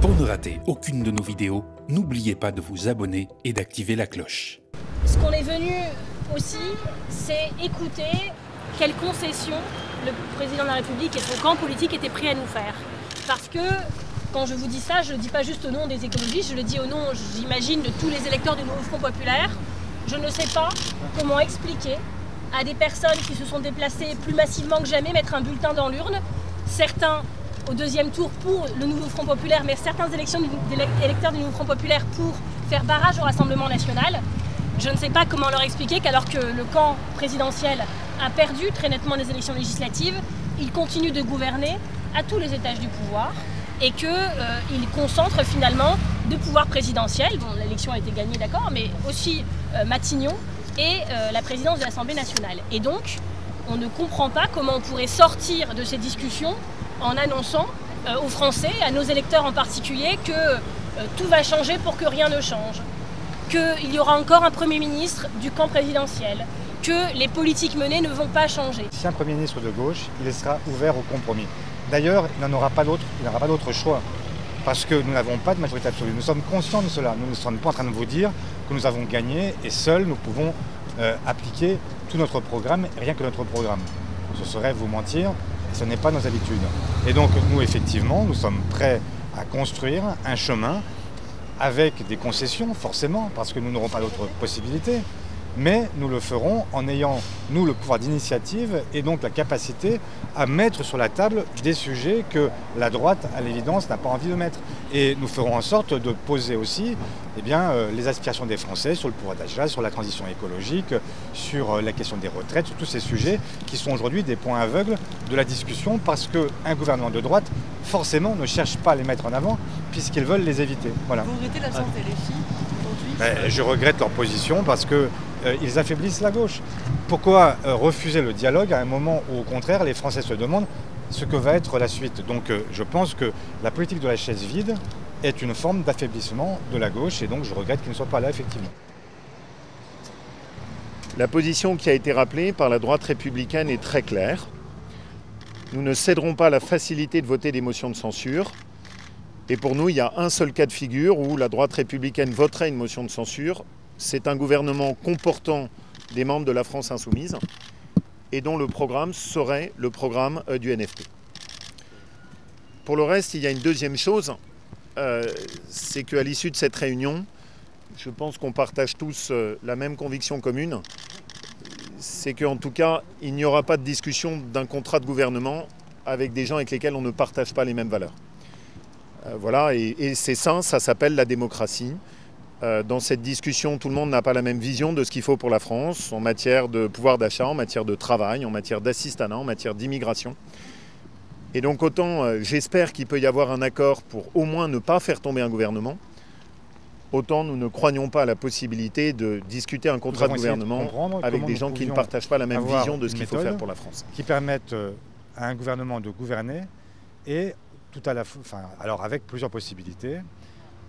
Pour ne rater aucune de nos vidéos, n'oubliez pas de vous abonner et d'activer la cloche. Ce qu'on est venu aussi, c'est écouter quelles concessions le président de la République et son camp politique étaient prêts à nous faire. Parce que quand je vous dis ça, je ne le dis pas juste au nom des écologistes, je le dis au nom, j'imagine, de tous les électeurs du Nouveau Front Populaire. Je ne sais pas comment expliquer à des personnes qui se sont déplacées plus massivement que jamais mettre un bulletin dans l'urne, certains au deuxième tour pour le Nouveau Front Populaire, mais certains électeurs du Nouveau Front Populaire pour faire barrage au Rassemblement National. Je ne sais pas comment leur expliquer qu'alors que le camp présidentiel a perdu très nettement les élections législatives, il continue de gouverner à tous les étages du pouvoir et qu'il concentre finalement de pouvoir présidentiel, dont l'élection a été gagnée d'accord, mais aussi Matignon et la présidence de l'Assemblée nationale. Et donc, on ne comprend pas comment on pourrait sortir de ces discussions en annonçant aux Français, à nos électeurs en particulier, que tout va changer pour que rien ne change, qu'il y aura encore un Premier ministre du camp présidentiel, que les politiques menées ne vont pas changer. Si un Premier ministre de gauche, il sera ouvert au compromis. D'ailleurs, il n'aura pas d'autre choix, parce que nous n'avons pas de majorité absolue. Nous sommes conscients de cela. Nous ne sommes pas en train de vous dire que nous avons gagné et seuls nous pouvons appliquer tout notre programme, rien que notre programme. Ce serait vous mentir, ce n'est pas nos habitudes. Et donc nous, effectivement, nous sommes prêts à construire un chemin avec des concessions, forcément, parce que nous n'aurons pas d'autre possibilité. Mais nous le ferons en ayant, nous, le pouvoir d'initiative et donc la capacité à mettre sur la table des sujets que la droite, à l'évidence, n'a pas envie de mettre. Et nous ferons en sorte de poser aussi les aspirations des Français sur le pouvoir d'achat, sur la transition écologique, sur la question des retraites, sur tous ces sujets qui sont aujourd'hui des points aveugles de la discussion parce qu'un gouvernement de droite, forcément, ne cherche pas à les mettre en avant puisqu'ils veulent les éviter. Voilà. Vous regrettez l'absence des LFI aujourd'hui? Je regrette leur position parce que ils affaiblissent la gauche. Pourquoi refuser le dialogue à un moment où, au contraire, les Français se demandent ce que va être la suite? Donc je pense que la politique de la chaise vide est une forme d'affaiblissement de la gauche et donc je regrette qu'ils ne soient pas là, effectivement. La position qui a été rappelée par la droite républicaine est très claire. Nous ne céderons pas à la facilité de voter des motions de censure. Et pour nous, il y a un seul cas de figure où la droite républicaine voterait une motion de censure. C'est un gouvernement comportant des membres de la France insoumise et dont le programme serait le programme du NFP. Pour le reste, il y a une deuxième chose, c'est qu'à l'issue de cette réunion, je pense qu'on partage tous la même conviction commune, c'est qu'en tout cas, il n'y aura pas de discussion d'un contrat de gouvernement avec des gens avec lesquels on ne partage pas les mêmes valeurs. Voilà, et c'est ça s'appelle la démocratie. Dans cette discussion, tout le monde n'a pas la même vision de ce qu'il faut pour la France en matière de pouvoir d'achat, en matière de travail, en matière d'assistanat, en matière d'immigration. Et donc autant j'espère qu'il peut y avoir un accord pour au moins ne pas faire tomber un gouvernement, autant nous ne croyons pas à la possibilité de discuter un contrat de gouvernement avec des gens qui ne partagent pas la même vision de ce qu'il faut faire pour la France. Qui permettent à un gouvernement de gouverner et tout à la fois, alors avec plusieurs possibilités.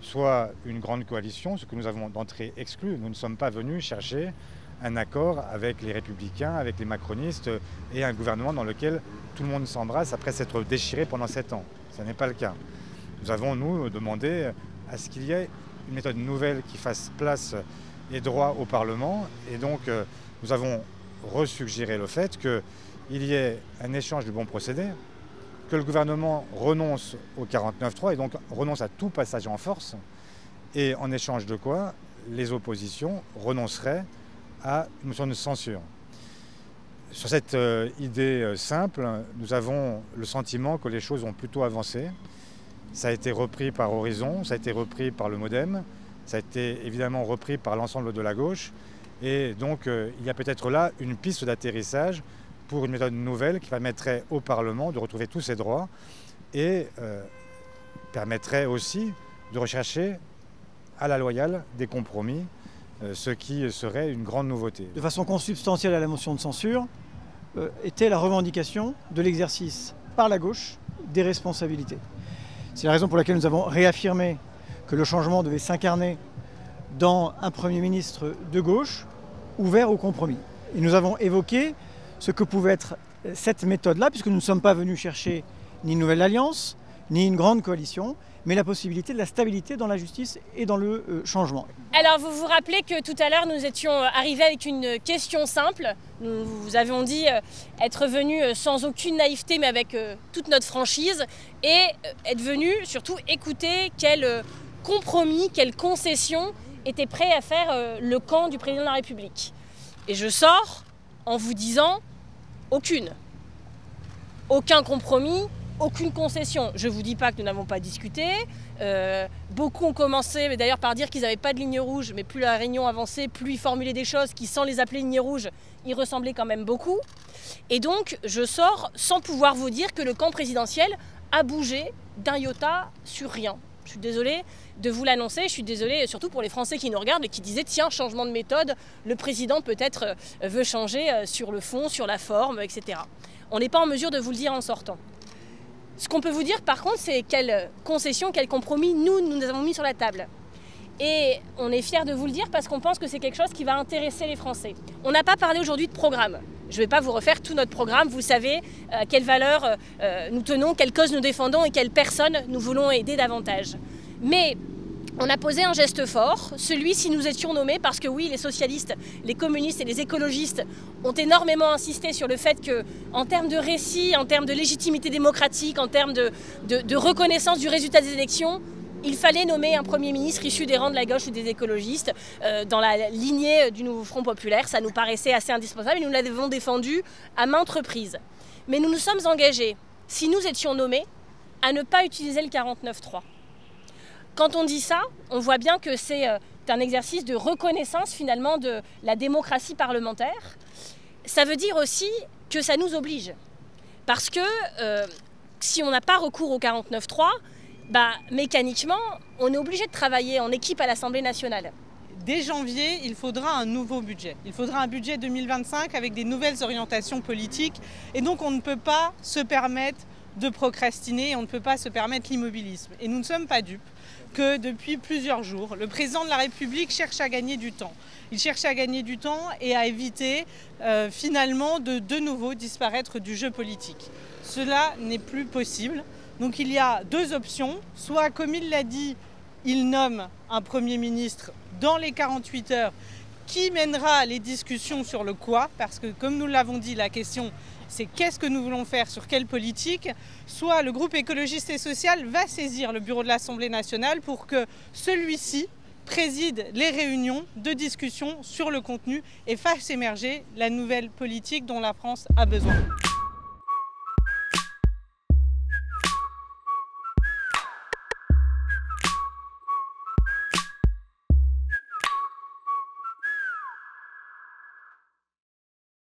Soit une grande coalition, ce que nous avons d'entrée exclu. Nous ne sommes pas venus chercher un accord avec les Républicains, avec les macronistes et un gouvernement dans lequel tout le monde s'embrasse après s'être déchiré pendant 7 ans. Ce n'est pas le cas. Nous avons, nous, demandé à ce qu'il y ait une méthode nouvelle qui fasse place et droit au Parlement. Et donc, nous avons resuggéré le fait qu'il y ait un échange de bons procédés, que le gouvernement renonce au 49.3 et donc renonce à tout passage en force et en échange de quoi les oppositions renonceraient à une motion de censure. Sur cette idée simple, nous avons le sentiment que les choses ont plutôt avancé. Ça a été repris par Horizon, ça a été repris par le MoDem, ça a été évidemment repris par l'ensemble de la gauche et donc il y a peut-être là une piste d'atterrissage pour une méthode nouvelle qui permettrait au Parlement de retrouver tous ses droits et permettrait aussi de rechercher à la loyale des compromis, ce qui serait une grande nouveauté. De façon consubstantielle à la motion de censure, était la revendication de l'exercice par la gauche des responsabilités. C'est la raison pour laquelle nous avons réaffirmé que le changement devait s'incarner dans un Premier ministre de gauche ouvert au compromis. Et nous avons évoqué ce que pouvait être cette méthode-là, puisque nous ne sommes pas venus chercher ni une nouvelle alliance, ni une grande coalition, mais la possibilité de la stabilité dans la justice et dans le changement. Alors vous vous rappelez que tout à l'heure nous étions arrivés avec une question simple. Nous vous avions dit être venus sans aucune naïveté mais avec toute notre franchise et être venus surtout écouter quel compromis, quelle concession était prêt à faire le camp du président de la République. Et je sors en vous disant aucune. Aucun compromis, aucune concession. Je ne vous dis pas que nous n'avons pas discuté. Beaucoup ont commencé d'ailleurs par dire qu'ils n'avaient pas de ligne rouge, mais plus la réunion avançait, plus ils formulaient des choses qui, sans les appeler lignes rouges, y ressemblaient quand même beaucoup. Et donc, je sors sans pouvoir vous dire que le camp présidentiel a bougé d'un iota sur rien. Je suis désolée de vous l'annoncer, je suis désolée surtout pour les Français qui nous regardent et qui disaient tiens, changement de méthode, le président peut-être veut changer sur le fond, sur la forme, etc. On n'est pas en mesure de vous le dire en sortant. Ce qu'on peut vous dire par contre, c'est quelle concession, quel compromis nous avons mis sur la table. Et on est fiers de vous le dire parce qu'on pense que c'est quelque chose qui va intéresser les Français. On n'a pas parlé aujourd'hui de programme. Je ne vais pas vous refaire tout notre programme. Vous savez quelles valeurs nous tenons, quelles causes nous défendons et quelles personnes nous voulons aider davantage. Mais on a posé un geste fort, celui si nous étions nommés, parce que oui, les socialistes, les communistes et les écologistes ont énormément insisté sur le fait qu'en termes de récit, en termes de légitimité démocratique, en termes de reconnaissance du résultat des élections, il fallait nommer un Premier ministre issu des rangs de la gauche ou des écologistes dans la lignée du nouveau Front populaire. Ça nous paraissait assez indispensable et nous l'avons défendu à maintes reprises. Mais nous nous sommes engagés, si nous étions nommés, à ne pas utiliser le 49.3. Quand on dit ça, on voit bien que c'est un exercice de reconnaissance finalement de la démocratie parlementaire. Ça veut dire aussi que ça nous oblige. Parce que si on n'a pas recours au 49.3, mécaniquement, on est obligé de travailler en équipe à l'Assemblée nationale. Dès janvier, il faudra un nouveau budget. Il faudra un budget 2025 avec des nouvelles orientations politiques. Et donc on ne peut pas se permettre de procrastiner, on ne peut pas se permettre l'immobilisme. Et nous ne sommes pas dupes que depuis plusieurs jours, le président de la République cherche à gagner du temps. Il cherche à gagner du temps et à éviter finalement de nouveau disparaître du jeu politique. Cela n'est plus possible. Donc il y a deux options. Soit, comme il l'a dit, il nomme un Premier ministre dans les 48 heures qui mènera les discussions sur le quoi, parce que comme nous l'avons dit, la question c'est qu'est-ce que nous voulons faire sur quelle politique. Soit le groupe écologiste et social va saisir le bureau de l'Assemblée nationale pour que celui-ci préside les réunions de discussion sur le contenu et fasse émerger la nouvelle politique dont la France a besoin.